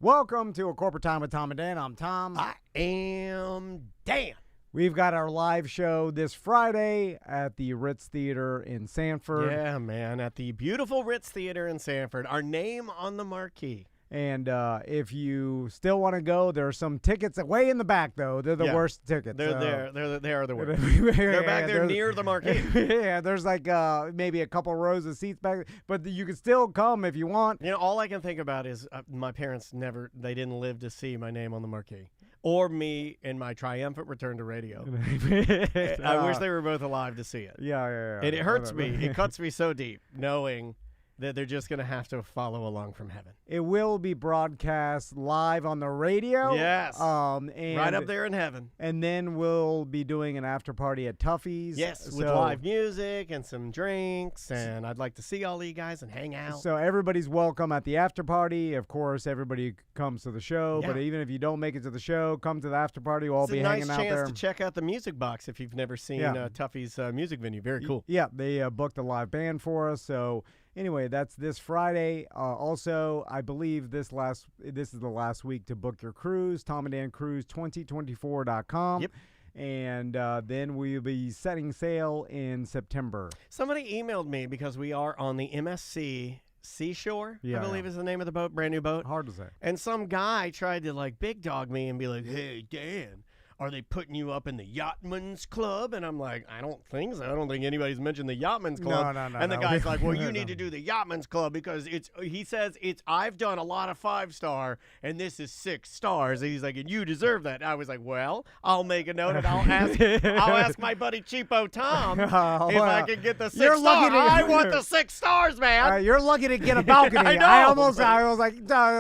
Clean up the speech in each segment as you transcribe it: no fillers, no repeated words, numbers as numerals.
Welcome to A Corporate Time with Tom and Dan. I'm Tom. I am Dan. We've got our live show this Friday at the Ritz Theater in Sanford. Yeah, man, at the beautiful Ritz Theater in Sanford. Our name on the marquee. And if you still want to go, there are some tickets way in the back, though. They're the worst tickets. They're there. They are the worst. They're back there near the marquee. Yeah, there's like maybe a couple rows of seats back, but you can still come if you want. You know, all I can think about is my parents they didn't live to see my name on the marquee. Or me in my triumphant return to radio. I wish they were both alive to see it. Yeah. And it hurts me. It cuts me so deep knowing that they're just going to have to follow along from heaven. It will be broadcast live on the radio. Yes. And right up there in heaven. And then we'll be doing an after party at Tuffy's. Yes, with live music and some drinks. And I'd like to see all of you guys and hang out. So everybody's welcome at the after party. Of course, everybody comes to the show. Yeah. But even if you don't make it to the show, come to the after party. We'll all be hanging out there. It's a nice chance to check out the music box if you've never seen Tuffy's music venue. Very cool. Yeah, they booked a live band for us. So anyway, that's this Friday. Also, I believe this is the last week to book your cruise. TomandDanCruise2024.com. Yep. And then we'll be setting sail in September. Somebody emailed me because we are on the MSC Seashore, I believe is the name of the boat, brand new boat. Hard to say. And some guy tried to like big dog me and be like, "Hey, Dan, are they putting you up in the Yachtman's Club?" And I'm like, I don't think so. I don't think anybody's mentioned the Yachtman's Club. No. And the guy's like, well, you need to do the Yachtman's Club because he says I've done a lot of 5-star and this is 6 stars. And he's like, and you deserve that. And I was like, well, I'll make a note and I'll ask my buddy Cheapo Tom if I can get the 6 stars. I want the 6 stars, man. You're lucky to get a balcony. I know. I was like,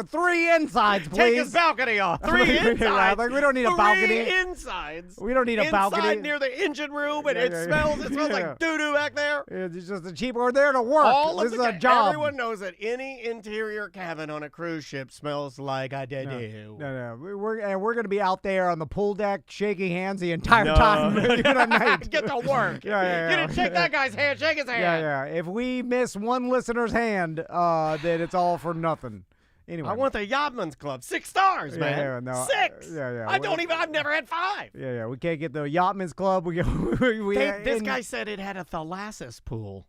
3 insides, please. Take his balcony off. 3 insides. Like, we don't need a balcony. Insides. We don't need a balcony. Inside near the engine room, and it smells like doo-doo back there. It's just a cheap. We're there to work. This is a job. Everyone knows that any interior cabin on a cruise ship smells like a doo-doo. No. We're going to be out there on the pool deck shaking hands the entire time. Even at night. Get to work. Yeah. You didn't shake that guy's hand. Shake his hand. Yeah. If we miss one listener's hand, then it's all for nothing. Anyway. I want the Yachtman's Club. 6 stars, man. No, 6. Yeah. I've never had 5. Yeah. We can't get the Yachtman's Club. This guy said it had a thalassus pool.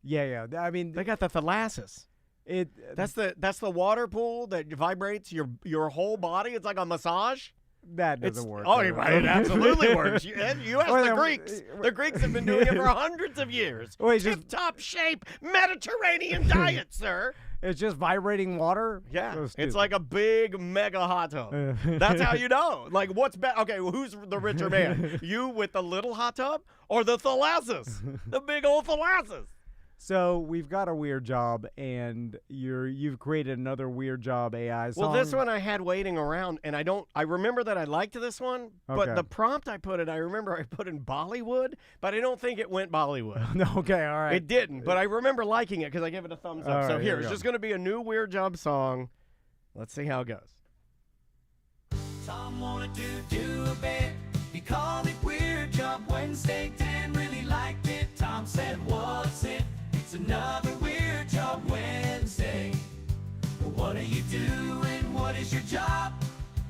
Yeah. I mean, they got the thalassus. That's the water pool that vibrates your whole body. It's like a massage. That doesn't work. Oh, it absolutely works. You ask the Greeks. The Greeks have been doing it for hundreds of years. Tip-top shape Mediterranean diet, sir. It's just vibrating water? Yeah. It's like a big mega hot tub. That's how you know. Like, what's better? Okay, well, who's the richer man? You with the little hot tub or the thalassus? The big old thalassus. So we've got a weird job, and you've created another weird job AI song. Well, this one I had waiting around, and I remember that I liked this one, but the prompt I put in Bollywood, but I don't think it went Bollywood. Okay, all right. It didn't, but I remember liking it because I gave it a thumbs up. All so right, here, it's just going to be a new weird job song. Let's see how it goes. Tom wanted to do a bit. He called it Weird Job Wednesday. Dan really liked it. Tom said, what's it? It's another Weird Job Wednesday. Well, what do you do and what is your job?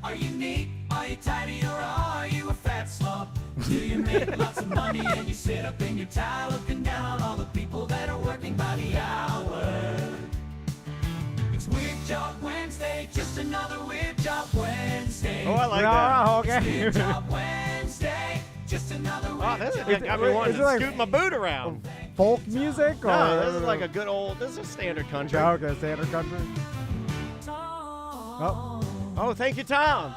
Are you neat? Are you tidy or are you a fat slob? Do you make lots of money and you sit up in your towel looking down on all the people that are working by the hour? It's Weird Job Wednesday, just another Weird Job Wednesday. Oh, I like that. Okay. It's Weird Job Wednesday, just another Weird This Job. got me wanting to like scoot my boot around. Folk music? No, this is like a good old, this is standard country. Okay, standard country. Oh, thank you, Tom.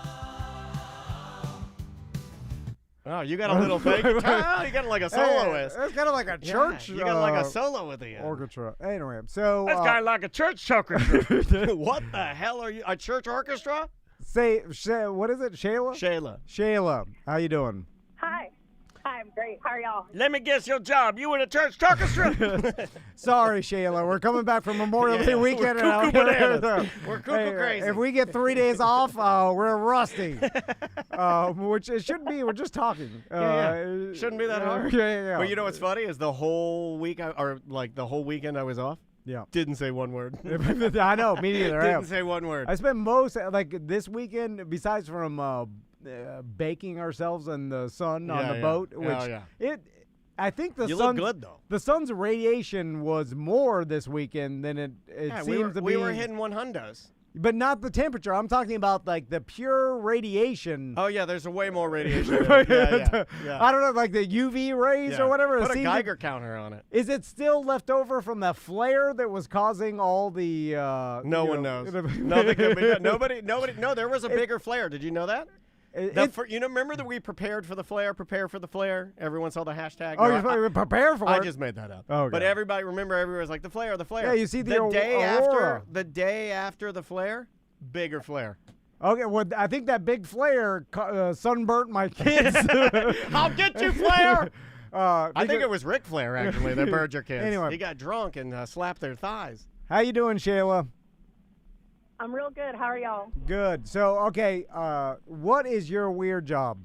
Oh, you got a little thank you, Tom. You got like a soloist. It's kind of like a church. You got like a solo at the end. Orchestra. Anyway, so This guy like a church orchestra. What the hell are you? A church orchestra? what is it? Shayla? Shayla, how you doing? Hi, I'm great. How are y'all? Let me guess your job. You in a church orchestra? Sorry, Shayla. We're coming back from Memorial Day weekend. We're cuckoo bananas. We're cuckoo crazy. If we get 3 days off, we're rusty. Which it shouldn't be. We're just talking. Shouldn't be that hard. Yeah. But you know what's funny is the whole week, the whole weekend I was off, Yeah. Didn't say one word. I know, me neither. I Didn't am. say one word. I spent most, like this weekend, besides from baking ourselves in the sun on the boat, which I think the You sun. look good, though. The sun's radiation was more this weekend than it seems to be. We were hitting 100s. But not the temperature. I'm talking about like the pure radiation. Oh, yeah, there's a way more radiation. Yeah. I don't know, like the UV rays or whatever. Put a Geiger counter on it. Is it still left over from the flare that was causing all the? No one knows. Nothing could be done. Nobody. No, there was a bigger flare. Did you know that? Remember that we prepared for the flare, prepare for the flare? Everyone saw the hashtag. Oh, you're prepare for it. I just made that up. Okay. But everyone was like, the flare. Yeah, you see the the day after the flare, bigger flare. Okay, well, I think that big flare sunburnt my kids. I'll get you, Flair! I think it was Ric Flair, actually, that burned your kids. Anyway. He got drunk and slapped their thighs. How you doing, Shayla? I'm real good. How are y'all? Good. So, okay, what is your weird job?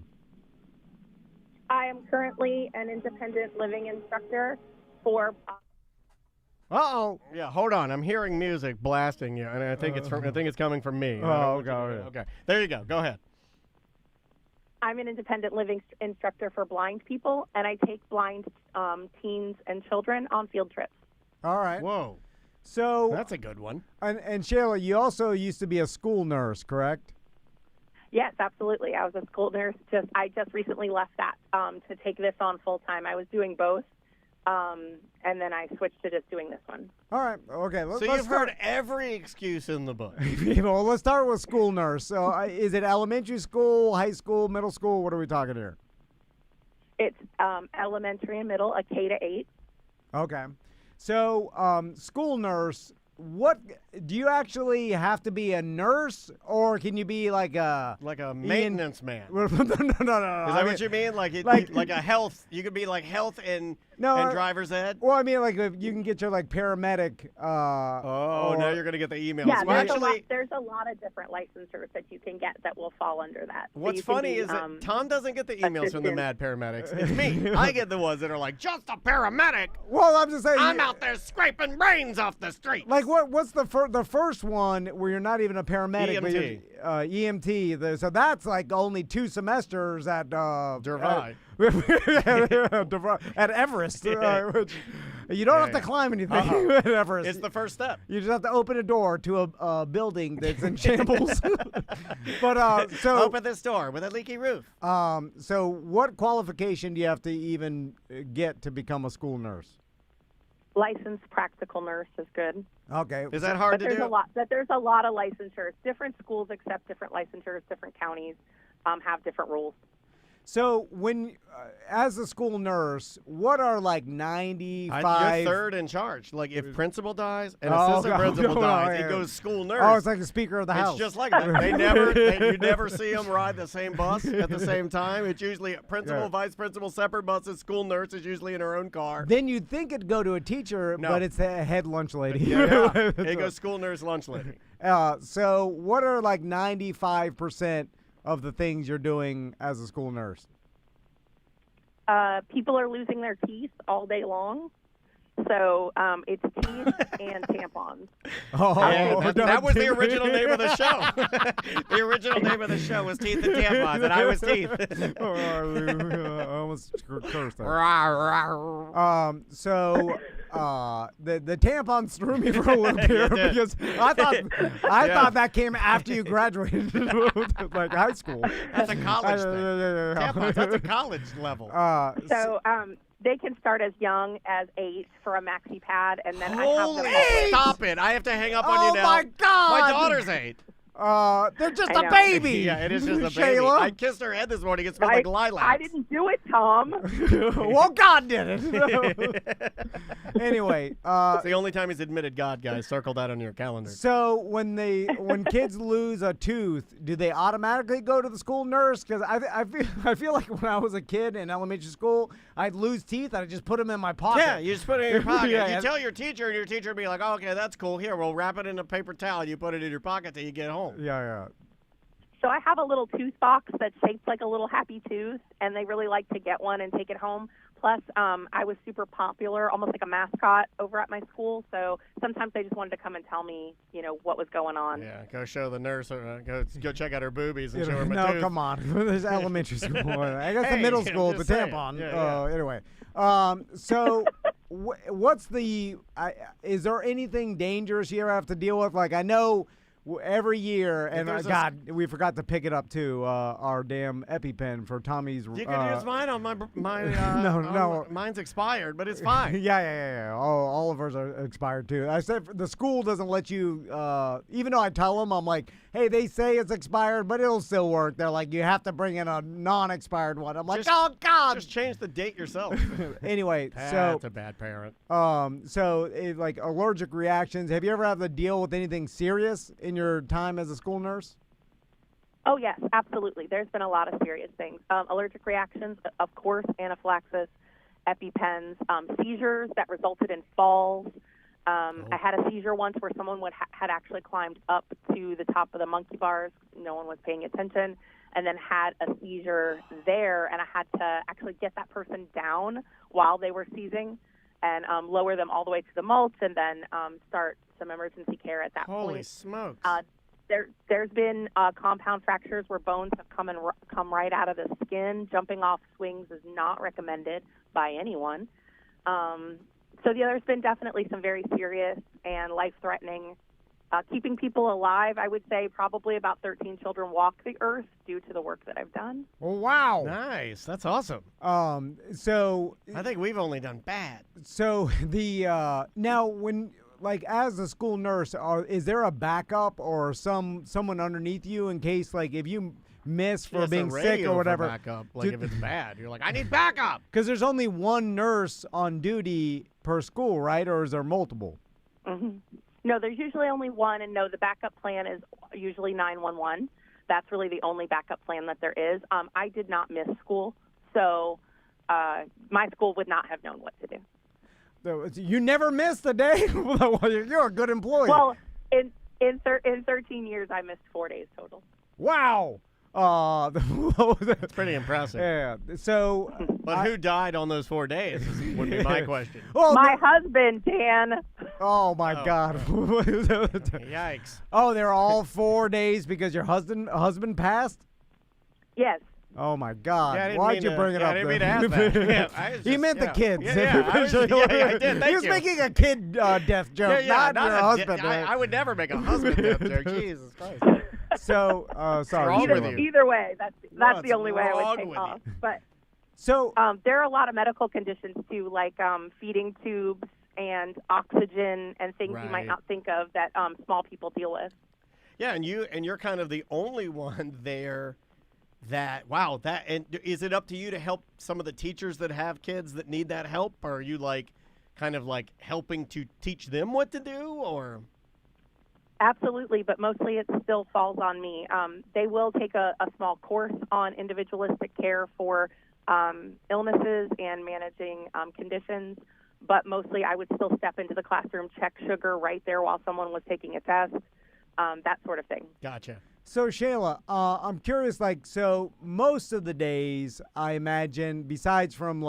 I am currently an independent living instructor for. Uh-oh. Yeah, hold on. I'm hearing music blasting you, and I think it's coming from me. Okay. There you go. Go ahead. I'm an independent living instructor for blind people, and I take blind teens and children on field trips. All right. Whoa. So that's a good one. And Shayla, you also used to be a school nurse, correct? Yes, absolutely. I was a school nurse. I just recently left that to take this on full time. I was doing both, and then I switched to just doing this one. All right. Okay. So you've heard every excuse in the book. Well, let's start with school nurse. So is it elementary school, high school, middle school? What are we talking here? It's elementary and middle, a K to 8. Okay. So, school nurse, what do you actually have to be a nurse, or can you be like a maintenance man? No. Is that what you mean? Like a health? You could be like health and driver's ed. Well, I mean, like if you can get your like paramedic. Now you're gonna get the emails. Yeah, well, there's a lot of different licensures that you can get that will fall under that. What's funny is that Tom doesn't get the emails from the mad paramedics. It's me. I get the ones that are like, just a paramedic. Well, I'm just saying. I'm out there scraping brains off the street. Like what's the first one where you're not even a paramedic? EMT. EMT. So that's like only 2 semesters at Dervi. At Everest. Which you don't have to climb anything at Everest. It's the first step. You just have to open a door to a building that's in shambles. But so open this door with a leaky roof. So what qualification do you have to even get to become a school nurse? Licensed practical nurse is good. Okay. Is that hard to do? There's a lot of licensures. Different schools accept different licensures. Different counties have different rules. So when, as a school nurse, what are like 95? You're third in charge. Like if principal dies and assistant principal dies, it goes school nurse. Oh, it's like the Speaker of the House. It's just like that. You never see them ride the same bus at the same time. It's usually principal, vice principal, separate buses. School nurse is usually in her own car. Then you'd think it'd go to a teacher, but it's a head lunch lady. Yeah. It goes school nurse, lunch lady. So what are like 95% of the things you're doing as a school nurse? People are losing their teeth all day long. So it's teeth and tampons. That was the original name of the show. The original name of the show was Teeth and Tampons, and I was Teeth. I almost cursed that. So the tampons threw me for a loop here because I thought that came after you graduated, like high school. That's a college thing. Tampons, that's a college level. They can start as young as 8 for a maxi pad, and then Stop it! I have to hang up on you now. Oh my God! My daughter's 8. They're just a baby. Yeah, it is just a baby. Shayla. I kissed her head this morning. It smelled like lilacs. I didn't do it, Tom. Well, God did it. Anyway, it's the only time he's admitted God, guys. Circle that on your calendar. So when kids lose a tooth, do they automatically go to the school nurse? Because I feel like when I was a kid in elementary school, I'd lose teeth. I'd just put them in my pocket. Yeah, you just put it in your pocket. Yeah, you tell your teacher, and your teacher would be like, "Oh, okay, that's cool. Here, we'll wrap it in a paper towel. You put it in your pocket till you get home." Yeah. So I have a little tooth box that's shaped like a little happy tooth, and they really like to get one and take it home. Plus, I was super popular, almost like a mascot over at my school. So sometimes they just wanted to come and tell me, what was going on. Yeah, go show the nurse. Go check out her boobies and show her my No, tooth. come on. There's elementary school. I guess the middle school, the just saying. tampon. Yeah. Anyway, so what's the? Is there anything dangerous you ever have to deal with? Like I know. Every year, and God, we forgot to pick it up too. Our damn EpiPen for Tommy's. You can use mine on my no. Mine's expired, but it's fine. Yeah. All of ours are expired too. I said the school doesn't let you. Even though I tell them, I'm like, hey, they say it's expired, but it'll still work. They're like, you have to bring in a non-expired one. I'm like, oh God. Just change the date yourself. Anyway, That's a bad parent. Like allergic reactions. Have you ever had to deal with anything serious in your time as a school nurse? Oh, yes, absolutely. There's been a lot of serious things. Allergic reactions, of course, anaphylaxis, EpiPens, seizures that resulted in falls. I had a seizure once where someone had actually climbed up to the top of the monkey bars. No one was paying attention, and then had a seizure there, and I had to actually get that person down while they were seizing and lower them all the way to the mulch, and then start some emergency care at that point. Holy smokes. There's been compound fractures where bones have come right out of the skin. Jumping off swings is not recommended by anyone. So there's been definitely some very serious and life-threatening. Keeping people alive, I would say probably about 13 children walk the earth due to the work that I've done. Oh, wow. Nice. That's awesome. So I think we've only done bad. So the now when like as a school nurse, is there a backup or someone underneath you in case like if you miss for being sick or whatever? Backup, like if it's bad, you're like, I need backup. Because there's only one nurse on duty per school, right? Or is there multiple? Mm-hmm. No, there's usually only one, and no, the backup plan is usually 911. That's really the only backup plan that there is. I did not miss school, so my school would not have known what to do. So you never missed a day? You're a good employee. Well, in 13 years, I missed 4 days total. Wow. That's pretty impressive. Yeah. So, but who died on those 4 days would be my question. Well, my husband, Dan. Oh my God. Yikes. Oh, they're all 4 days because your husband passed? Yes. Oh my God! Yeah, Why'd you bring it up? I didn't mean to ask that. He meant the kids. I did. Thank He was making a kid death joke, not your husband. I would never make a husband death joke. Jesus Christ. So, sorry. Either way, that's the only way I would take off. But so there are a lot of medical conditions too, like feeding tubes and oxygen and things you might not think of that small people deal with. Yeah, and you're kind of the only one there. And is it up to you to help some of the teachers that have kids that need that help, or are you kind of helping to teach them what to do, or? Absolutely, but mostly it still falls on me. They will take a small course on individualistic care for illnesses and managing conditions, but mostly I would still step into the classroom, check sugar right there while someone was taking a test, that sort of thing. Gotcha. So, Shayla, I'm curious, so most of the days, I imagine, besides from,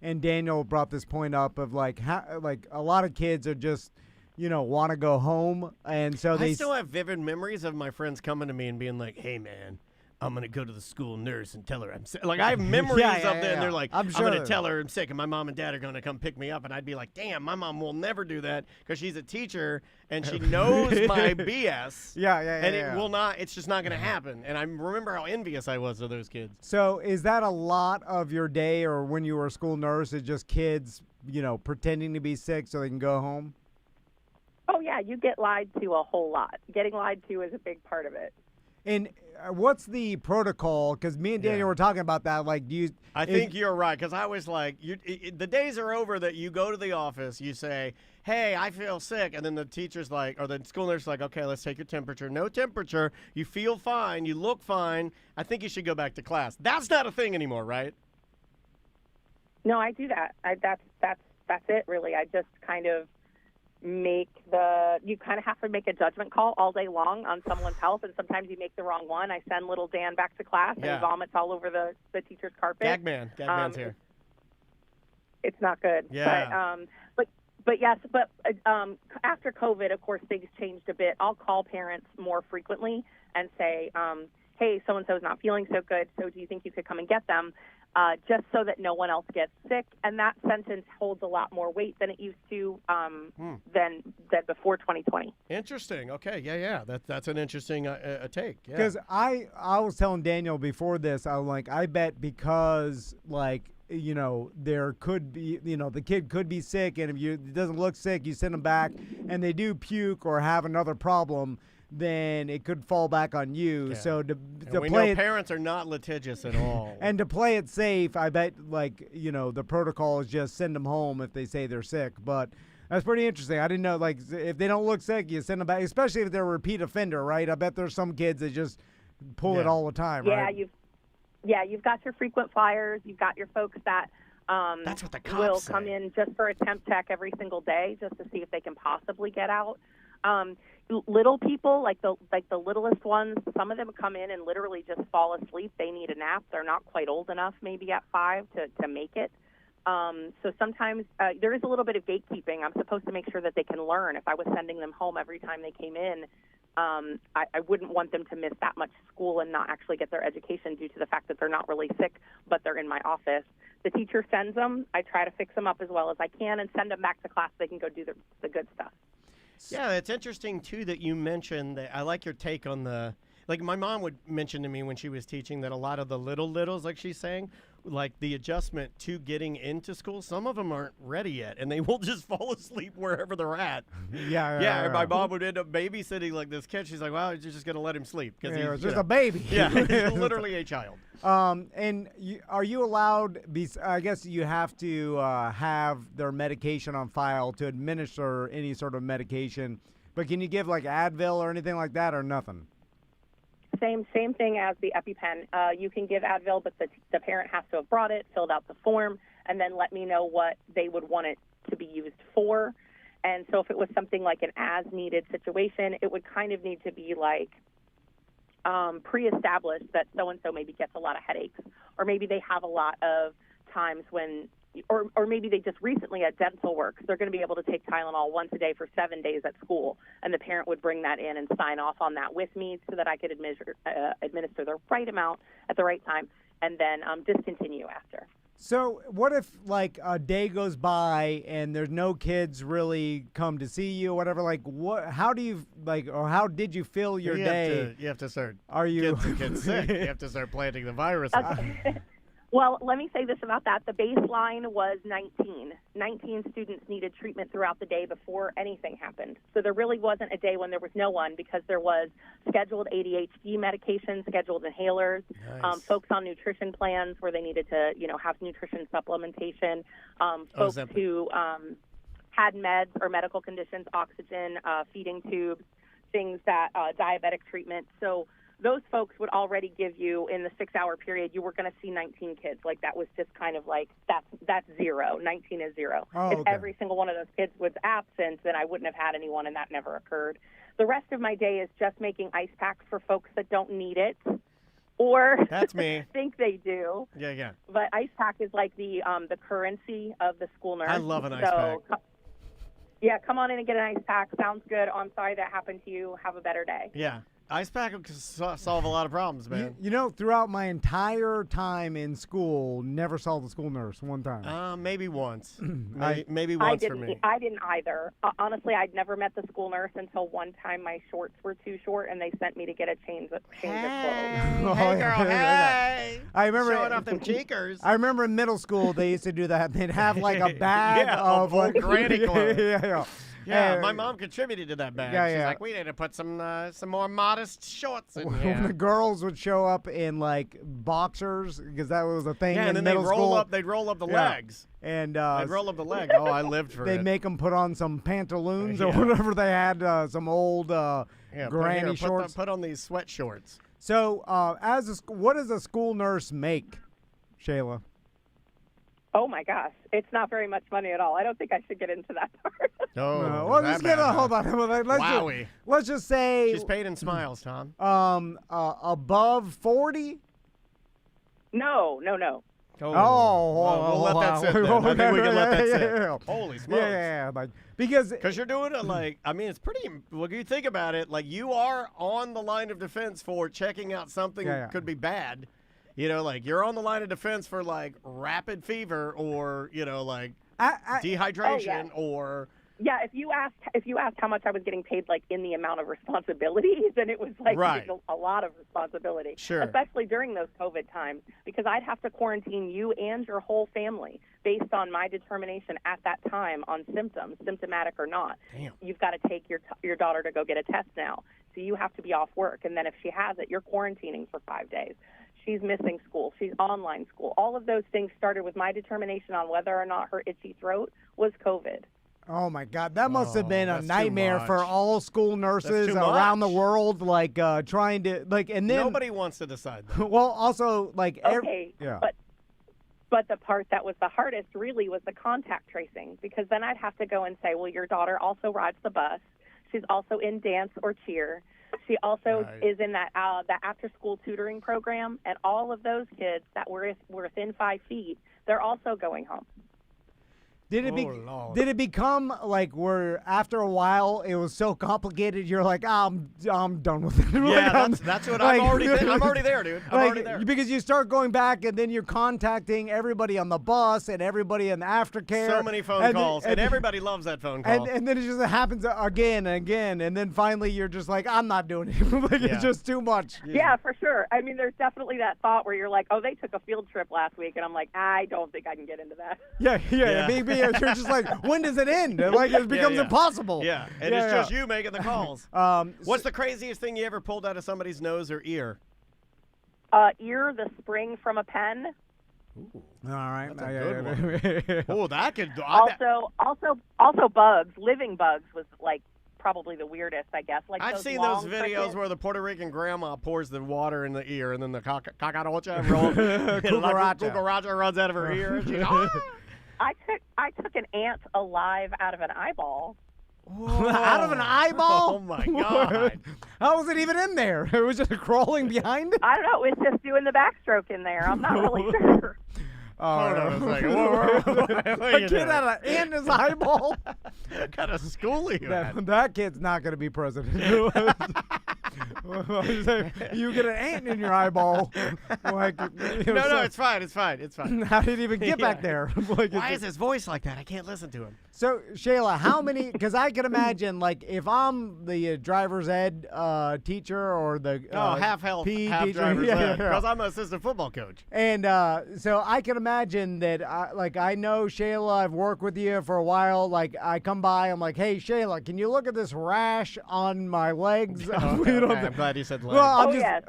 and Daniel brought this point up of, how, a lot of kids are just, want to go home, and so I still have vivid memories of my friends coming to me and being like, hey, man, I'm going to go to the school nurse and tell her I'm sick. I have memories of them, and they're like, I'm going to tell her I'm sick, and my mom and dad are going to come pick me up. And I'd be like, damn, my mom will never do that because she's a teacher, and she knows my BS. And it will not, it's just not going to happen. And I remember how envious I was of those kids. So is that a lot of your day, or when you were a school nurse, is just kids, pretending to be sick so they can go home? Oh, yeah, you get lied to a whole lot. Getting lied to is a big part of it. And what's the protocol? Because me and Daniel were talking about that. I think you're right, because I was like, the days are over that you go to the office, you say, hey, I feel sick, and then the teacher's like, or the school nurse is like, okay, let's take your temperature. No temperature. You feel fine. You look fine. I think you should go back to class. That's not a thing anymore, right? No, I do that. That's it, really. I just kind of you kind of have to make a judgment call all day long on someone's health, and sometimes you make the wrong one. I send little Dan back to class, and he vomits all over the teacher's carpet. Gagman's here. It's not good. Yeah. But yes, after COVID, of course, things changed a bit. I'll call parents more frequently and say, hey, so-and-so's not feeling so good, so do you think you could come and get them? Just so that no one else gets sick. And that sentence holds a lot more weight than it used to than before 2020. Interesting. Okay. Yeah. That's an interesting take. Yeah. Because I was telling Daniel before this, I was like, I bet because, like, there could be, the kid could be sick, and if it doesn't look sick, you send them back, and they do puke or have another problem, then it could fall back on you. Yeah. So to we play know it, parents are not litigious at all. and to play it safe, I bet, like, the protocol is just send them home if they say they're sick. But that's pretty interesting. I didn't know, like, if they don't look sick, you send them back, especially if they're a repeat offender, right? I bet there's some kids that just pull it all the time, right? You've got your frequent flyers. You've got your folks that That's what the cops will say. come in just for a temp check every single day, just to see if they can possibly get out. Little people, like the littlest ones, some of them come in and literally just fall asleep. They need a nap. They're not quite old enough, maybe at 5, to make it. So sometimes there is a little bit of gatekeeping. I'm supposed to make sure that they can learn. If I was sending them home every time they came in, I wouldn't want them to miss that much school and not actually get their education due to the fact that they're not really sick, but they're in my office. The teacher sends them. I try to fix them up as well as I can and send them back to class so they can go do the good stuff. Yeah, it's interesting, too, that you mentioned that. I like your take on like my mom would mention to me when she was teaching that a lot of the littles, like she's saying, like the adjustment to getting into school, some of them aren't ready yet, and they will just fall asleep wherever they're at. Yeah. And my mom would end up babysitting like this kid. She's like, well, you're just going to let him sleep. Because It's just a baby. Yeah, he's literally a child. And are you allowed, I guess you have to have their medication on file to administer any sort of medication, but can you give like Advil or anything like that or nothing? Same thing as the EpiPen. You can give Advil, but the parent has to have brought it, filled out the form, and then let me know what they would want it to be used for. And so if it was something like an as-needed situation, it would kind of need to be like pre-established that so-and-so maybe gets a lot of headaches, or maybe they have a lot of times when, or maybe they just recently had dental work. They're going to be able to take Tylenol once a day for 7 days at school, and the parent would bring that in and sign off on that with me so that I could administer the right amount at the right time, and then discontinue after. So what if like a day goes by and there's no kids really come to see you or whatever? Like how do you or how did you fill your day? You have to start. Are you get sick? You have to start planting the virus. Okay. Well, let me say this about that. The baseline was 19. 19 students needed treatment throughout the day before anything happened. So there really wasn't a day when there was no one, because there was scheduled ADHD medication, scheduled inhalers, Nice. folks on nutrition plans where they needed to, have nutrition supplementation, folks who had meds or medical conditions, oxygen, feeding tubes, things that diabetic treatment. So those folks would already give you, in the 6-hour period, you were going to see 19 kids. Like, that was just kind of like, that's zero. 19 is zero. Oh, if okay. every single one of those kids was absent, then I wouldn't have had anyone, and that never occurred. The rest of my day is just making ice packs for folks that don't need it or That's me. think they do. Yeah. But ice pack is like the currency of the school nurse. I love an ice pack. Yeah, come on in and get an ice pack. Sounds good. Oh, I'm sorry that happened to you. Have a better day. Yeah. Ice pack will solve a lot of problems, man. Throughout my entire time in school, never saw the school nurse one time. Maybe once. I- maybe once for me. I didn't either. Honestly, I'd never met the school nurse until one time my shorts were too short and they sent me to get a change of clothes. Oh, Hey, yeah. girl, hey. I remember Showing off them cheekers. I remember in middle school they used to do that. They'd have like a bag of old like granny clothes. Yeah. Yeah, my mom contributed to that bag. Yeah, She's yeah. like, we need to put some more modest shorts in When here. the girls would show up in like boxers, because that was a thing Yeah, in and then they'd middle school. they'd roll up the Yeah. legs. And They'd roll up the legs. Oh, I lived for they'd it. make them put on some pantaloons or Yeah. whatever they had, some old granny shorts. Put on these sweat shorts. So, what does a school nurse make, Shayla? Oh, my gosh. It's not very much money at all. I don't think I should get into that part. Oh, Well, let's get hold on. Wowie. Let's just say She's paid in smiles, Tom. above 40. No. We'll let that sit there. I think we can let that sit. Holy smokes. Yeah, like because you're doing it like, I mean, it's pretty, when you think about it, like you are on the line of defense for checking out something could be bad. You know, like you're on the line of defense for like rapid fever or, you know, like dehydration or. Yeah, if you asked how much I was getting paid, like in the amount of responsibility, then it was like a lot of responsibility. Sure. Especially during those COVID times, because I'd have to quarantine you and your whole family based on my determination at that time on symptoms, symptomatic or not. Damn. You've got to take your daughter to go get a test now, so you have to be off work, and then if she has it, you're quarantining for 5 days. She's missing school. She's online school. All of those things started with my determination on whether or not her itchy throat was COVID. Oh my God, that must have been a that's nightmare too for much. all school nurses around the world, like trying to and then nobody wants to decide that. Well, also like but the part that was the hardest really was the contact tracing, because then I'd have to go and say, well, your daughter also rides the bus. She's also in dance or cheer. She also is in that after school tutoring program, and all of those kids that were within 5 feet, they're also going home. Did it become like where after a while it was so complicated you're like, I'm done with it? Yeah, that's what I'm already there, dude. I'm already there. Because you start going back and then you're contacting everybody on the bus and everybody in the aftercare. So many phone calls, and everybody loves that phone call. And then it just happens again and again, and then finally you're just like, I'm not doing it. It's just too much. Yeah, for sure. I mean, there's definitely that thought where you're like, oh, they took a field trip last week, and I'm like, I don't think I can get into that. Yeah. Maybe you're just like, when does it end? Like it becomes impossible. Yeah, and it's just you making the calls. What's the craziest thing you ever pulled out of somebody's nose or ear? Ear, the spring from a pen. Ooh. All right, that's a good one. Oh, that could. Also bugs. Living bugs was like probably the weirdest, I guess. Like I've seen those videos where the Puerto Rican grandma pours the water in the ear, and then the cucaracha runs out of her ear. And she's, I took an ant alive out of an eyeball. Out of an eyeball? Oh my God! How was it even in there? It was just crawling behind it? I don't know. It was just doing the backstroke in there. I'm not really sure. Hold on a second. What a kid had an ant in his eyeball? What kind of school are you at? That kid's not going to be president. You get an ant in your eyeball. Like, no, it's fine. It's fine. How did he even get back there? Why is his voice like that? I can't listen to him. So, Shayla, how many, because I can imagine, like, if I'm the driver's ed teacher or the half health, PE half teacher, driver's ed, because I'm an assistant football coach. And so I can imagine that, I know Shayla, I've worked with you for a while. Like, I come by, I'm like, hey, Shayla, can you look at this rash on my legs? I'm glad you said legs. Well, yes.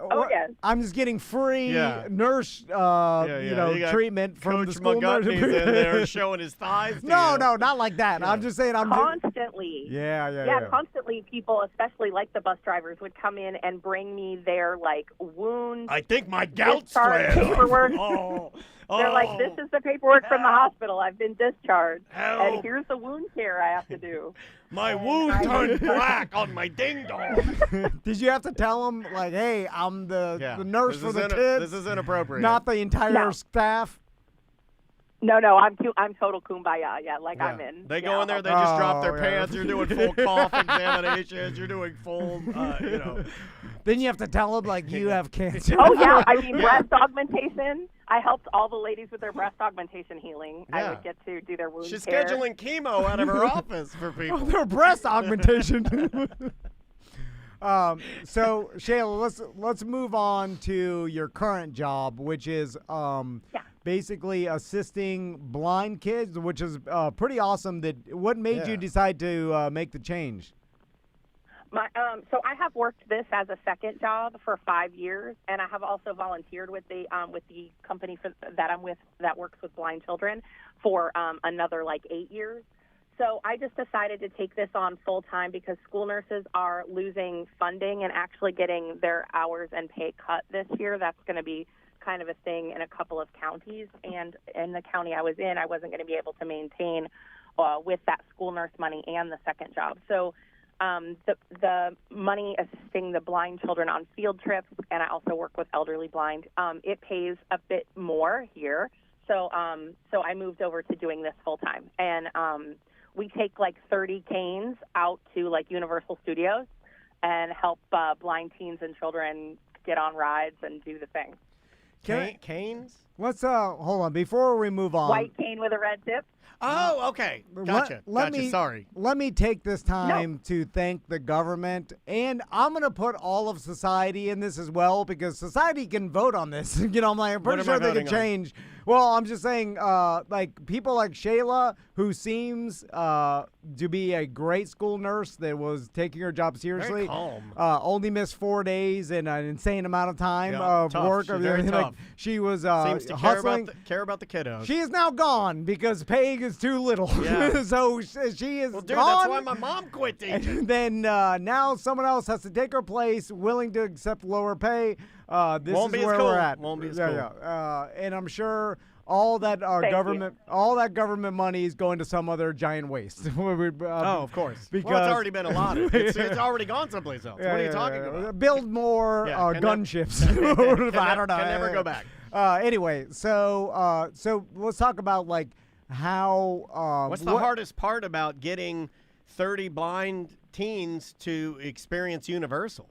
I'm just getting free nurse, treatment from Coach the school nurse. McGutney's in there showing his thighs. No, not like that. Yeah. I'm just saying constantly. Yeah. Constantly, people, especially like the bus drivers, would come in and bring me their like wounds. I think my gout's flared. Paperwork. They're like, this is the paperwork from the hospital. I've been discharged, and here's the wound care I have to do. My wound turned black on my ding dong. Did you have to tell them like, hey, I'm the nurse for the kids? This is inappropriate. Not the entire staff. No, I'm total kumbaya. Yeah, I'm in. They go in there, they just drop their pants. You're doing full cough examinations. You're doing full, Then you have to tell them like you have cancer. Oh yeah, I mean breast augmentation. I helped all the ladies with their breast augmentation healing. Yeah. I would get to do their wound She's care. scheduling chemo out of her office for people. Their breast augmentation. So Shayla, let's move on to your current job, which is basically assisting blind kids, which is pretty awesome. What made you decide to make the change? So I have worked this as a second job for 5 years, and I have also volunteered with the company that I'm with that works with blind children for another 8 years. So I just decided to take this on full time because school nurses are losing funding and actually getting their hours and pay cut this year. That's going to be kind of a thing in a couple of counties, and in the county I was in, I wasn't going to be able to maintain with that school nurse money and the second job. So the money assisting the blind children on field trips, and I also work with elderly blind, it pays a bit more here. So so I moved over to doing this full time, and we take like 30 canes out to like Universal Studios and help blind teens and children get on rides and do the thing. Canes? Let's hold on before we move on. White cane with a red tip. Oh, okay. Gotcha. Sorry. Let me take this time to thank the government, and I'm going to put all of society in this as well, because society can vote on this. I'm pretty sure they can change. Well, I'm just saying, like people like Shayla, who seems to be a great school nurse that was taking her job seriously. Very calm. Only missed 4 days and an insane amount of time of tough. work. She's very tough. Like, she was Seems to hustling. care about the kiddos. She is now gone because paying is too little. Yeah. So she is Well, dude, gone. that's why my mom quit teaching. And then now someone else has to take her place, willing to accept lower pay. This Won't is be as where cool. we're at. Won't be as yeah, cool. Yeah. And I'm sure all that government money is going to some other giant waste. Of course. Because Well, it's already been allotted. It's already gone someplace else. What are you talking about? Build more gunships. I don't know. Can never go back. Anyway, so let's talk about like how. What's the hardest part about getting 30 blind teens to experience Universal?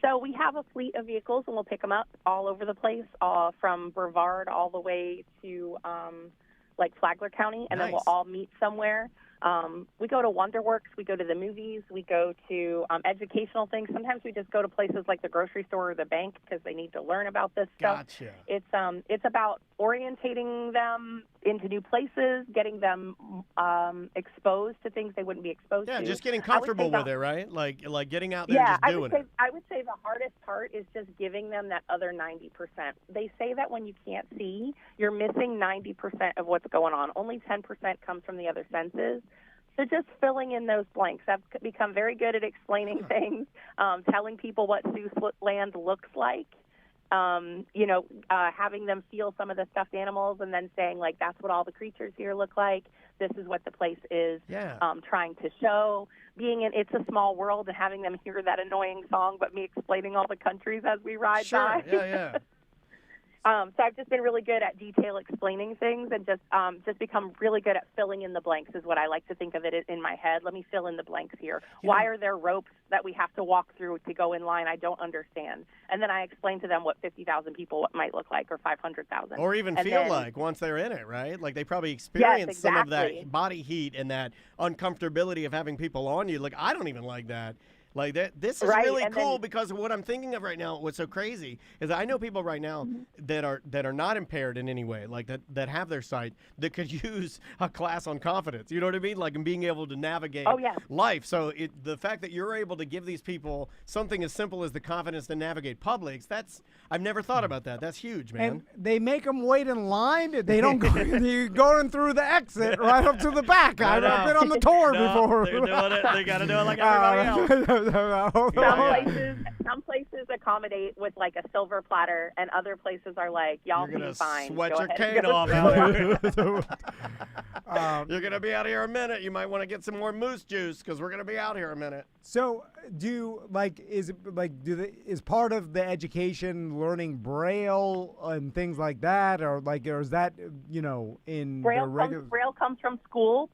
So we have a fleet of vehicles, and we'll pick them up all over the place, from Brevard all the way to like Flagler County, and then we'll all meet somewhere. We go to WonderWorks, we go to the movies, we go to educational things. Sometimes we just go to places like the grocery store or the bank because they need to learn about this stuff. Gotcha. It's about orientating them into new places, getting them exposed to things they wouldn't be exposed to. Yeah, just getting comfortable with it, right? Like getting out there and just doing it. I would say the hardest part is just giving them that other 90%. They say that when you can't see, you're missing 90% of what's going on. Only 10% comes from the other senses. So just filling in those blanks. I've become very good at explaining things, telling people what Seussland looks like, having them feel some of the stuffed animals and then saying, like, that's what all the creatures here look like. This is what the place is trying to show. Being in It's a Small World and having them hear that annoying song, but me explaining all the countries as we ride by. Sure, yeah. So I've just been really good at detail explaining things and just become really good at filling in the blanks is what I like to think of it in my head. Let me fill in the blanks here. Why are there ropes that we have to walk through to go in line? I don't understand. And then I explain to them what 50,000 people might look like or 500,000. Or even feel like once they're in it, right? Like they probably experience some of that body heat and that uncomfortability of having people on you. Like, I don't even like that. Like this is really cool because what I'm thinking of right now, what's so crazy is I know people right now that are not impaired in any way, like that have their sight, that could use a class on confidence. You know what I mean? Like in being able to navigate life. So the fact that you're able to give these people something as simple as the confidence to navigate publics, I've never thought about that. That's huge, man. And they make them wait in line. They don't go. You're going through the exit right up to the back. I've been on the tour before. They're doing it. They got to do it like everybody else. Some places accommodate with like a silver platter, and other places are like, y'all be fine. Sweat Go your ahead. cane off out here. You're gonna be out here a minute. You might want to get some more moose juice because we're gonna be out here a minute. So, is part of the education learning Braille and things like that, or is that in Braille the regular? Braille comes from school.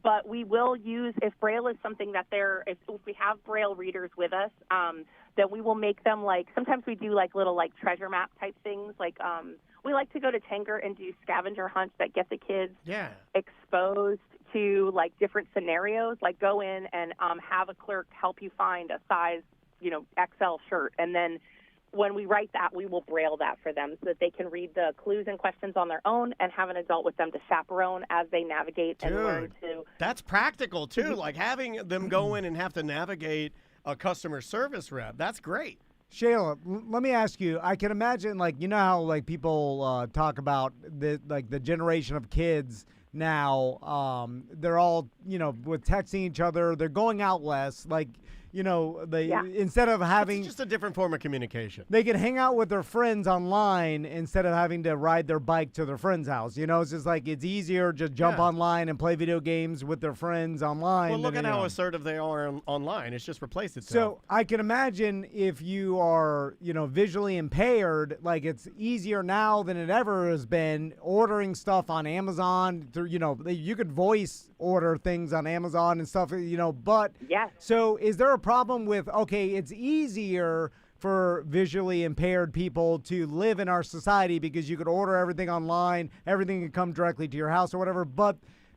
But we will use, if Braille is something that if we have Braille readers with us, then we will make them sometimes we do little treasure map type things. We like to go to Tanger and do scavenger hunts that get the kids exposed to different scenarios, go in and have a clerk help you find a size, XL shirt. And then when we write that, we will Braille that for them so that they can read the clues and questions on their own and have an adult with them to chaperone as they navigate and learn to. That's practical, too. Like having them go in and have to navigate a customer service rep. That's great. Shayla, let me ask you. I can imagine, how people talk about the generation of kids now. They're all, with texting each other. They're going out less. instead of having It's just a different form of communication. they can hang out with their friends online instead of having to ride their bike to their friend's house. It's just like it's easier to jump online and play video games with their friends online. Well, look than, at how assertive they are online. It's just replaced itself. So I can imagine if you are, visually impaired, like it's easier now than it ever has been ordering stuff on Amazon. You could voice order things on Amazon and stuff, but Yes. so is there a problem with, it's easier for visually impaired people to live in our society because you could order everything online, everything can come directly to your house or whatever, but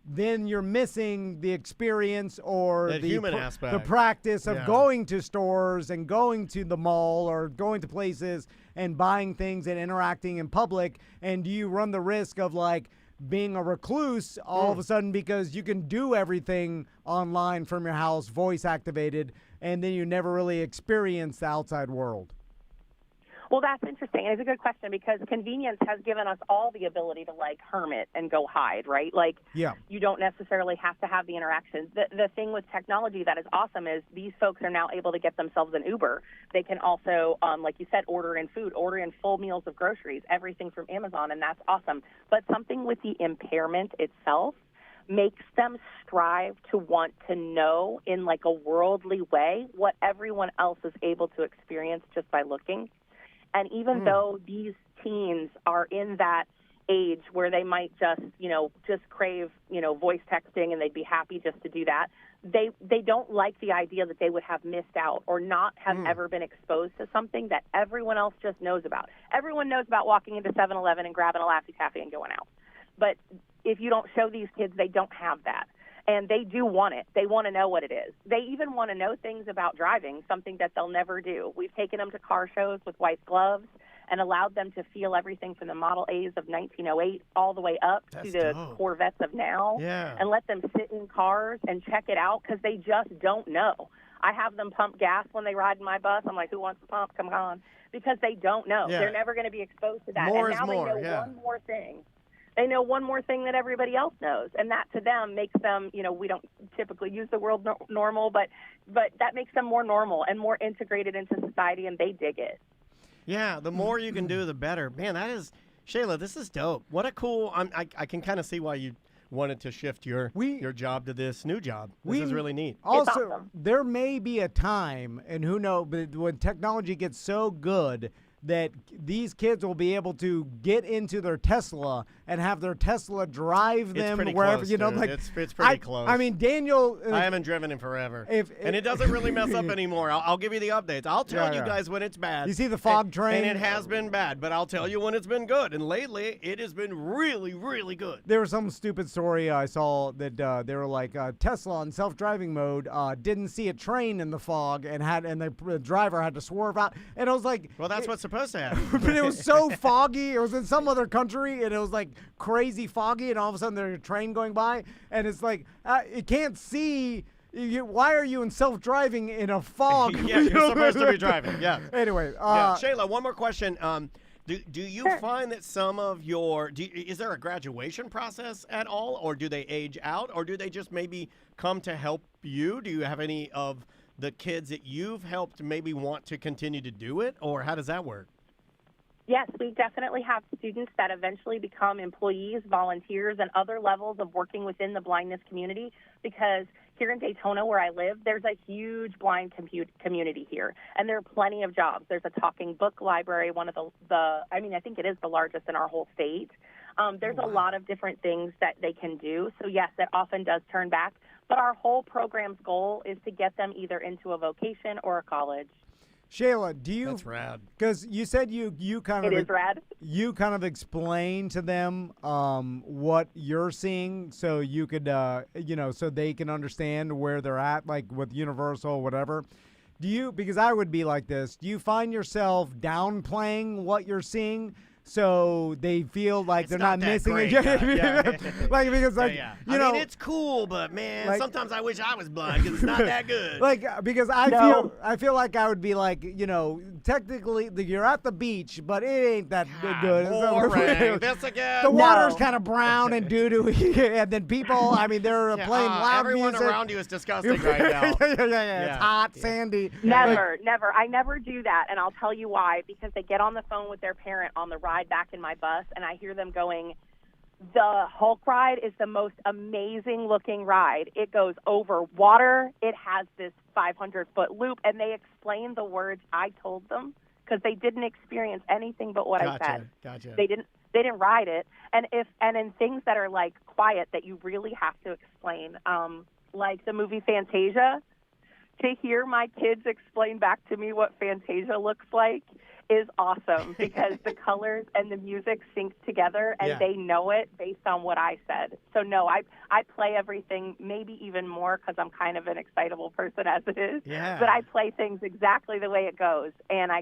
then you're missing the experience or That the human aspect. the practice of Yeah. going to stores and going to the mall or going to places and buying things and interacting in public. And do you run the risk of like being a recluse all of a sudden because you can do everything online from your house, voice activated, and then you never really experience the outside world? Well, that's interesting. And it's a good question because convenience has given us all the ability to, like, hermit and go hide, right? Like, Yeah. you don't necessarily have to have the interactions. The thing with technology that is awesome is these folks are now able to get themselves an Uber. They can also, like you said, order in food, order in full meals of groceries, everything from Amazon, and that's awesome. But something with the impairment itself makes them strive to want to know in, like, a worldly way what everyone else is able to experience just by looking. And even though these teens are in that age where they might just crave, voice texting and they'd be happy just to do that, they don't like the idea that they would have missed out or not have ever been exposed to something that everyone else just knows about. Everyone knows about walking into 7-Eleven and grabbing a Laffy Taffy and going out. But if you don't show these kids, they don't have that. And they do want it. They want to know what it is. They even want to know things about driving, something that they'll never do. We've taken them to car shows with white gloves and allowed them to feel everything from the Model A's of 1908 all the way up to the Corvettes of now, and let them sit in cars and check it out because they just don't know. I have them pump gas when they ride in my bus. I'm like, who wants to pump? Come on. Because they don't know. Yeah. They're never going to be exposed to that. More and is now more, they know yeah. one more thing. They know one more thing that everybody else knows, and that to them makes them, we don't typically use the word normal, but that makes them more normal and more integrated into society, and they dig it. Yeah, the more you can do, the better. Man, Shayla, this is dope. What a cool, I can kind of see why you wanted to shift your job to this new job. This is really neat. Also, awesome. there may be a time, and who knows, but when technology gets so good that these kids will be able to get into their Tesla and have their Tesla drive them pretty wherever, close, dude. Like it's pretty close. I mean, Daniel, I haven't driven in forever, and it doesn't really mess up anymore. I'll give you the updates. I'll tell you guys when it's bad. You see the fog train? And it has been bad, but I'll tell you when it's been good. And lately, it has been really, really good. There was some stupid story I saw that they were like Tesla in self-driving mode didn't see a train in the fog and the driver had to swerve out. And I was like, well, that's what's supposed to happen. But it was so foggy. It was in some other country, and it was like crazy foggy. And all of a sudden, there's a train going by, and it's like it can't see. Why are you in self-driving in a fog? Yeah, you're supposed to be driving. Yeah. Anyway, Shayla, one more question. Do you find that some of is there a graduation process at all, or do they age out, or do they just maybe come to help you? Do you have any of the kids that you've helped maybe want to continue to do it, or how does that work? Yes, we definitely have students that eventually become employees, volunteers, and other levels of working within the blindness community because here in Daytona where I live, there's a huge blind community here, and there are plenty of jobs. There's a talking book library, one of I think it is the largest in our whole state. There's a lot of different things that they can do. So, yes, that often does turn back. But our whole program's goal is to get them either into a vocation or a college. Shayla, do you? That's rad. Because you said you kind of. It is rad. You kind of explain to them what you're seeing, so you could, so they can understand where they're at, like with Universal, whatever. Because I would be like this. Do you find yourself downplaying what you're seeing so they feel like It's they're not not that missing great, it. yeah. Like because like you know, I mean, it's cool, but man, like- sometimes I wish I was blind because it's not that good. like because I No. feel like I would be like, you know, technically you're at the beach, but it ain't that good. Boring. This again. The water's No. kind of brown and doo-doo, and then people, I mean, they're playing loud everyone music. around you is disgusting right now. Yeah. It's hot, sandy. Never. I never do that, and I'll tell you why. Because they get on the phone with their parent on the ride back in my bus, and I hear them going, "The Hulk ride is the most amazing-looking ride. It goes over water. It has this 500-foot loop," and they explain the words I told them because they didn't experience anything but what I said. Gotcha. They didn't ride it, and in things that are like quiet that you really have to explain, like the movie Fantasia. To hear my kids explain back to me what Fantasia looks like is awesome because the colors and the music sync together, and they know it based on what I said. So no, I play everything, maybe even more because I'm kind of an excitable person as it is. Yeah. But I play things exactly the way it goes, and I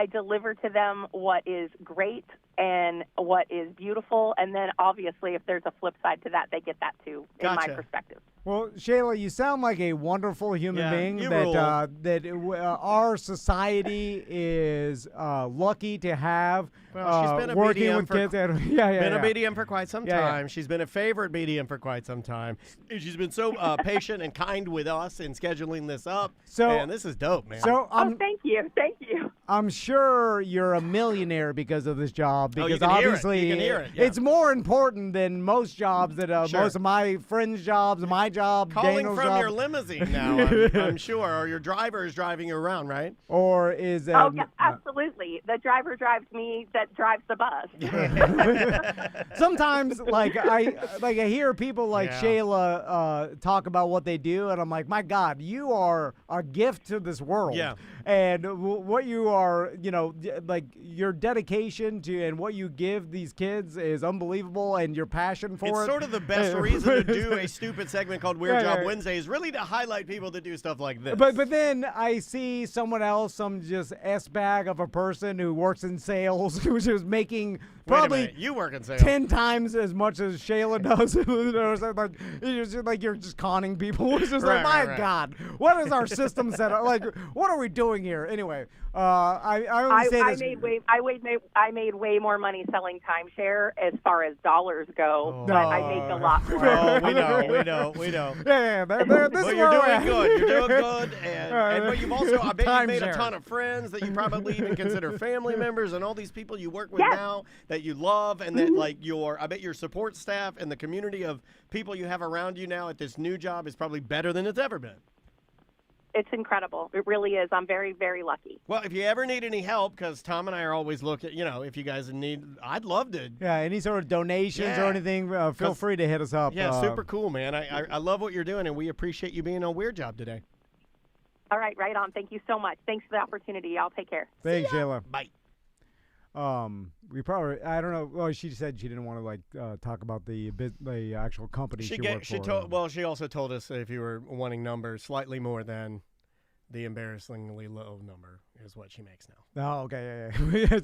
deliver to them what is great and what is beautiful, and then obviously if there's a flip side to that, they get that too, in my Gotcha. perspective. Well, Shayla, you sound like a wonderful human being you that our society is lucky to have. Well, she's been a working medium with for- kids. Yeah. Been a medium for quite some Yeah, yeah. time. She's been a favorite medium for quite some time. She's been so patient and kind with us in scheduling this up. So- man, this is dope, man. So Thank you. I'm sure you're a millionaire because of this job. Oh, you Because can hear it. obviously You can hear it, yeah. it's more important than most jobs that Sure. most of my friends' jobs, my job, Calling Daniel's from job, your limousine now, I'm sure, or your driver is driving you around, right? or is Oh, yeah, absolutely. The driver drives me that drives the bus. sometimes I hear people like Yeah. Shayla talk about what they do, and I'm like, my God, you are a gift to this world. Yeah. And what you are, you know, like your dedication to and what you give these kids is unbelievable, and your passion for It's it. sort of the best reason to do a stupid segment called Weird Yeah, Job yeah. Wednesday is really to highlight people that do stuff like this. But then I see someone else, some just S-bag of a person who works in sales, who's just making Wait a probably minute, you work in sales. 10 times as much as Shayla does. You're just conning people. It's just Right, like, my right. God, what is our system set up? Like, what are we doing here? Anyway, I only say this. I made way more money selling timeshare as far as dollars go. Oh. But I make a lot more. Oh, we know. Yeah, this Well, is you're where we're doing at. good. You're doing good, but you've also, I bet you've made a Timeshare. ton of friends that you probably even consider family members, and all these people you work with Yes. now that you love, and that like I bet your support staff and the community of people you have around you now at this new job is probably better than it's ever been. It's incredible. It really is. I'm very, very lucky. Well, if you ever need any help, because Tom and I are always looking, if you guys need, I'd love to. Yeah, any sort of donations or Yeah. anything, feel free to hit us up. Yeah, super cool, man. I love what you're doing, and we appreciate you being on Weird Job today. All right, right on. Thank you so much. Thanks for the opportunity. Y'all take care. Thanks, Shayla. Bye. We probably, I don't know. Well, she said she didn't want to talk about the actual company she worked for. She also told us if you were wanting numbers, slightly more than the embarrassingly low number is what she makes now. Oh, okay,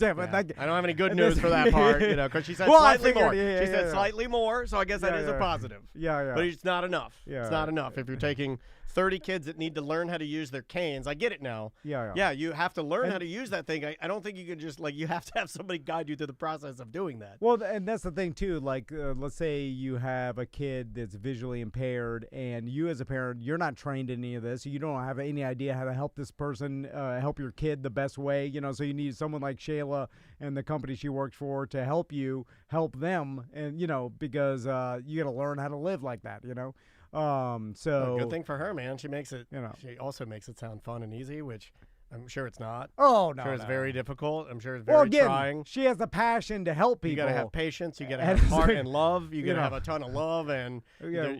yeah. But I don't have any good news for that part, because she said Well, I slightly figured, more. yeah, She yeah, said yeah. slightly more, so I guess that Yeah, is yeah. a positive. Yeah. But it's not enough. Yeah, It's not enough. If you're taking 30 kids that need to learn how to use their canes, I get it now. Yeah. You have to learn how to use that thing. I don't think you can just, you have to have somebody guide you through the process of doing that. Well, and that's the thing too. Let's say you have a kid that's visually impaired, and you as a parent, you're not trained in any of this. You don't have any idea how to help this person, help your kid the best way. So you need someone like Shayla and the company she works for to help you help them, and because you got to learn how to live like that. So Good thing for her, man. She makes it. You know. She also makes it sound fun and easy, which I'm sure it's not. Oh no, I'm sure it's no. very difficult. I'm sure it's Well, very again, trying. she has the passion to help people. You gotta have patience. You gotta And have it's heart like, and love. You gotta know. have a ton of love, and Yeah.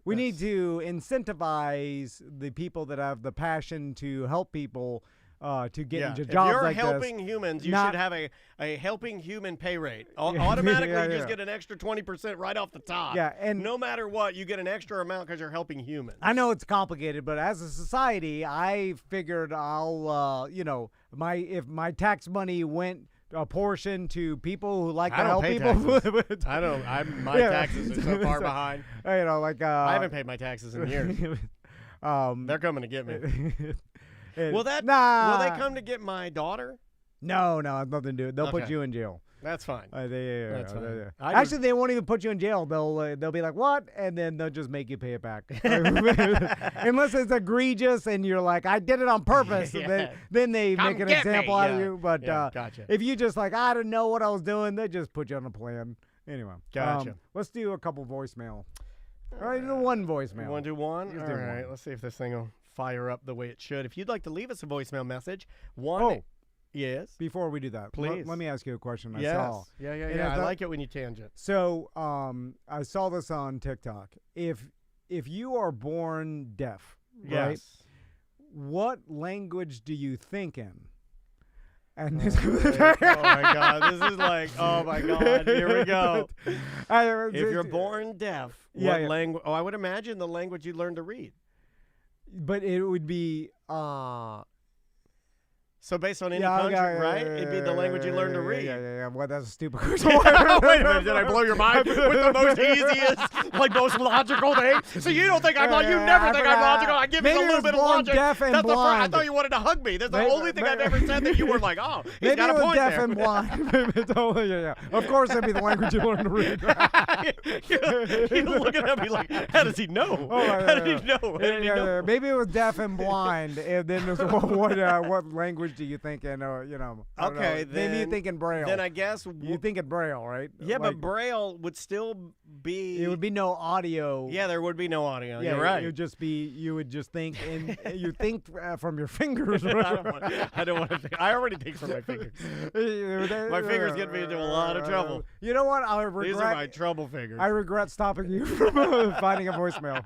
We need that's- to incentivize the people that have the passion to help people to get into jobs If you're like helping this. humans, you Not- should have a helping human pay rate. Automatically, Yeah, just yeah. get an extra 20% right off the top. Yeah, and- no matter what, you get an extra amount because you're helping humans. I know it's complicated, but as a society, I figured I'll, if my tax money went portion to people who like to I don't help pay people. taxes. I don't. My taxes are so far behind. You know, like I haven't paid my taxes in years. They're coming to get me. Will they come to get my daughter? No, it has nothing to do with it. They'll put Okay. you in jail. That's fine. That's fine. Actually, they won't even put you in jail. They'll be like, "What?" and then they'll just make you pay it back, unless it's egregious and you're like, "I did it on purpose." Yeah. Then they Come make an get example me. out of Yeah. you. But Gotcha. if you just like, I didn't know what I was doing, they just put you on a plan. Anyway, Gotcha. Let's do a couple voicemail. All right, do one voicemail. You want to do one? Let's All do right. one. Let's see if this thing will fire up the way it should. If you'd like to leave us a voicemail message, Yes. Before we do that, Please. let me ask you a question. I Yes. saw. Yeah. And I like it when you tangent. So, I saw this on TikTok. If you are born deaf, right? Yes. What language do you think in? And Oh my God! This is like, oh my God! Here we go. If you're born deaf, what language? Oh, I would imagine the language you learn to read. but it would be So based on any country, right? It'd be the language you learn to read. Yeah. Well, that's a stupid question. Wait a minute, did I blow your mind with the most easiest, like most logical thing? So you don't think I'm like, you never think I'm logical. I give you a little bit of logic. Deaf and That's blind. I thought you wanted to hug me. That's the Maybe- only thing I've ever said that you were like, oh, he's Maybe got it a was point deaf there. and blind. Maybe totally, yeah. Of course, it'd be the language you learn to read. You're looking at me like, how does he know? How did he know? How did he know? Maybe it was deaf and blind, and then there's what language do you think in? I don't Okay, know. Maybe you then- think in Braille. Then I guess you think in Braille, right? yeah, Like, but Braille would still be. it would be no audio. Yeah, there would be no audio. Yeah, You're right. It would just be you would just think you think from your fingers. I don't want to think. I already think from my fingers. My fingers get me into a lot of trouble. You know what? I These regret. are my trouble fingers. I regret stopping you from finding a voicemail.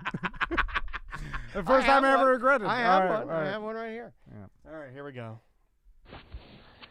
The first time I ever regretted. I have All one. right. I have one right here. Yeah. All right, here we go.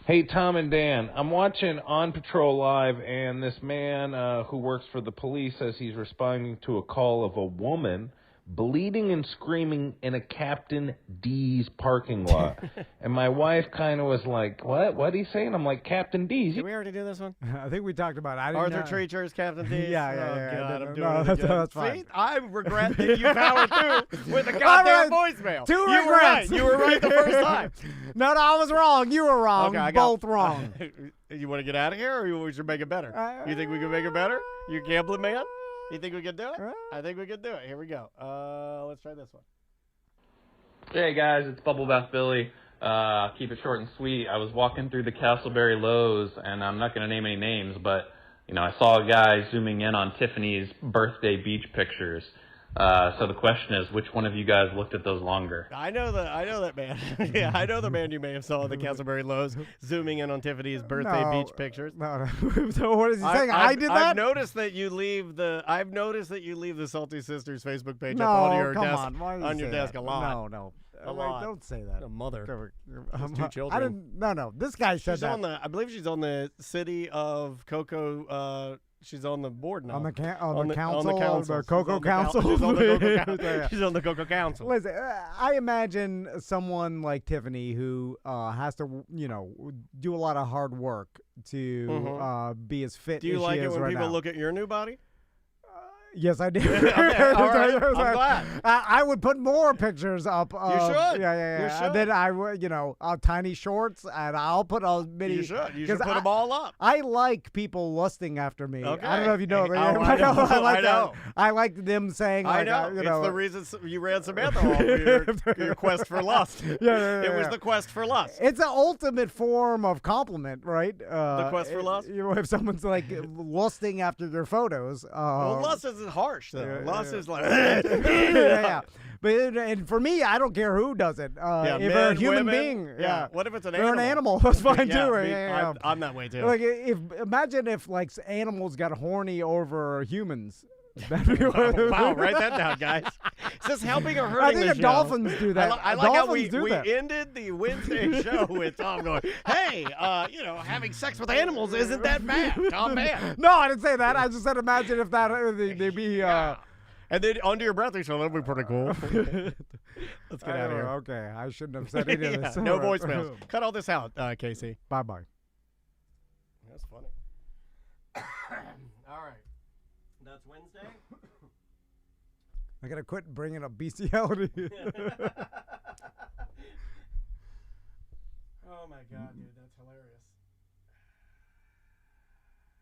Hey, Tom and Dan, I'm watching On Patrol Live, and this man who works for the police says he's responding to a call of a woman bleeding and screaming in a Captain D's parking lot. And my wife kind of was like, what? What are you saying? I'm like, Captain D's? Did we already do this one? I think we talked about it. I didn't Arthur know. Treacher's Captain D. Yeah. Oh, God, I'm doing No, it that's- again. that's fine. See, I regret that you powered through with the goddamn voicemail. Two You were regrets. right. You were right the first time. No, I was wrong. You were wrong. Okay, I got Both wrong. You want to get out of here, or we should make it better? You think we can make it better? You gambling man? You think we can do it? I think we can do it. Here we go. Let's try this one. Hey guys, it's Bubble Bath Billy. Keep it short and sweet. I was walking through the Castleberry Lowe's, and I'm not going to name any names, but I saw a guy zooming in on Tiffany's birthday beach pictures. So the question is, which one of you guys looked at those longer? I know that man. Yeah, I know the man you may have saw at the Castleberry Lowe's zooming in on Tiffany's birthday beach pictures. No. So what is he saying? I did that? I've noticed that you leave the Salty Sisters Facebook page No, up on your come desk on. Why do you on your say desk that? a lot. No. A Wait, lot. don't say that. A mother. I'm- Two children. I didn't. No. This guy said She's that. on I believe she's on the city of Cocoa. She's on the board now. On the council, On the council. the She's Cocoa on the Council. She's on the Cocoa Council. Yeah. She's on the Cocoa Council. Listen, I imagine someone like Tiffany who has to, do a lot of hard work to be as fit Do you as like she it is when right people now. look at your new body? Yes, I do. Okay, all right. I'm glad. I would put more pictures up. You should. Yeah. You should. Then I would, tiny shorts, and I'll put a mini. You should. You should 'cause put them all up. I like people lusting after me. Okay. I don't know if you know. Oh, I know. I like I know. that. I like them saying. I Like, know. It's the reason you ran Samantha off for your quest for lust. Yeah. It was the quest for lust. It's an ultimate form of compliment, right? The quest for lust? If someone's like lusting after their photos. Well, lust isn't harsh, though. Lust is like... yeah. But and for me, I don't care who does it. If they're a men, human women. being, yeah. What if it's an they're animal? an animal. That's fine Yeah, too. Right? me- Yeah. I'm that way, too. Like imagine if like animals got horny over humans. That'd be Wow, write that down, guys. Is this helping or hurting I think the the show? dolphins do that. I like how we Dolphins do that. ended the Wednesday show with Tom going, hey, having sex with animals isn't that bad. Tom, man. No, I didn't say that. I just said imagine if that they'd be. And then under your breath, you said, that'd be pretty cool. Let's get out of here. Okay, I shouldn't have said any of this. No voicemails. Cut all this out, Casey. Bye-bye. was funny. All right. That's Wednesday. I gotta quit bringing up bestiality. Oh my God, dude, that's hilarious.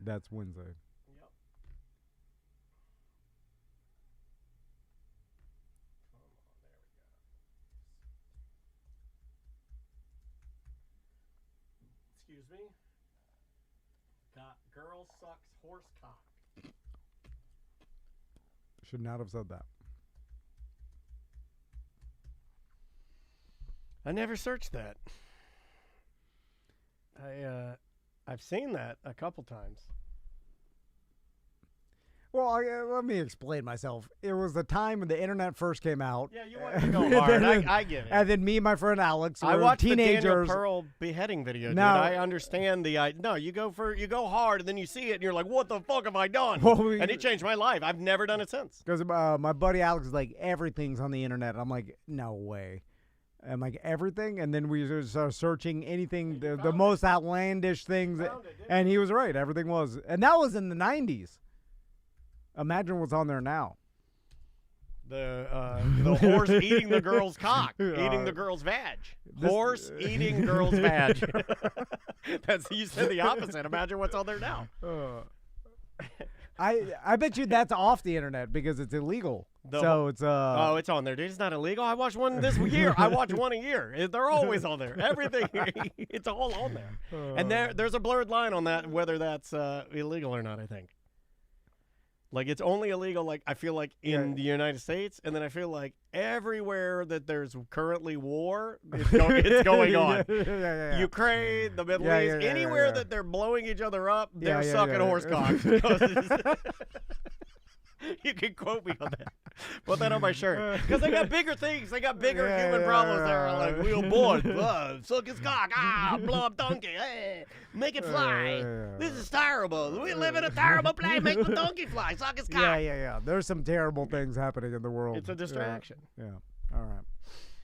That's Wednesday. Yep. Come on, there we go. Excuse me. Girl sucks horse cock. Should not have said that. I never searched that. I've seen that a couple times. Well, let me explain myself. It was the time when the internet first came out. Yeah, you want to go hard. I get it. And then me and my friend Alex were I watched teenagers. the Daniel Pearl beheading video, dude. Now- I understand the. No, you go hard, and then you see it, and you're like, "What the fuck have I done?" Well, and it changed my life. I've never done it since. Because my buddy Alex is like, everything's on the internet. I'm like, no way. I'm like, everything? And then we just started searching anything, the most outlandish things. And he was right. Everything was. And that was in the 90s. Imagine what's on there now. The horse eating the girl's cock, eating the girl's vag. Horse eating girl's vag. You said the opposite. Imagine what's on there now. I bet you that's off the internet because it's illegal. It's oh, it's on there, dude. It's not illegal. I watched one this year. I watch one a year. They're always on there. Everything, it's all on there. And there's a blurred line on that whether that's illegal or not. I think. Like, it's only illegal, like, I feel like, in the United States, and then I feel like everywhere that there's currently war, it's going on. Yeah. Ukraine, the Middle East, anywhere that they're blowing each other up, they're sucking horse cocks. You can quote me on that. Put that on my shirt. Because they got bigger things. They got bigger human problems there. Like, real boy, suck his cock. Blow up donkey. Hey, make it fly. This is terrible. We live in a terrible place. Make the donkey fly. Suck his cock. Yeah. There's some terrible things happening in the world. It's a distraction. Yeah. All right.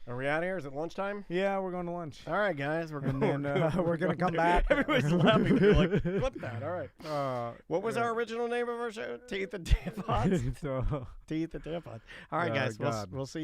Are we out of here? Is it lunchtime? Yeah, we're going to lunch. All right, guys. We're going we're going to come back. Everybody's laughing. They're like, flip that. All right. What was our original name of our show? Teeth and Tampons? Teeth and Tampons. All right, guys. We'll see you.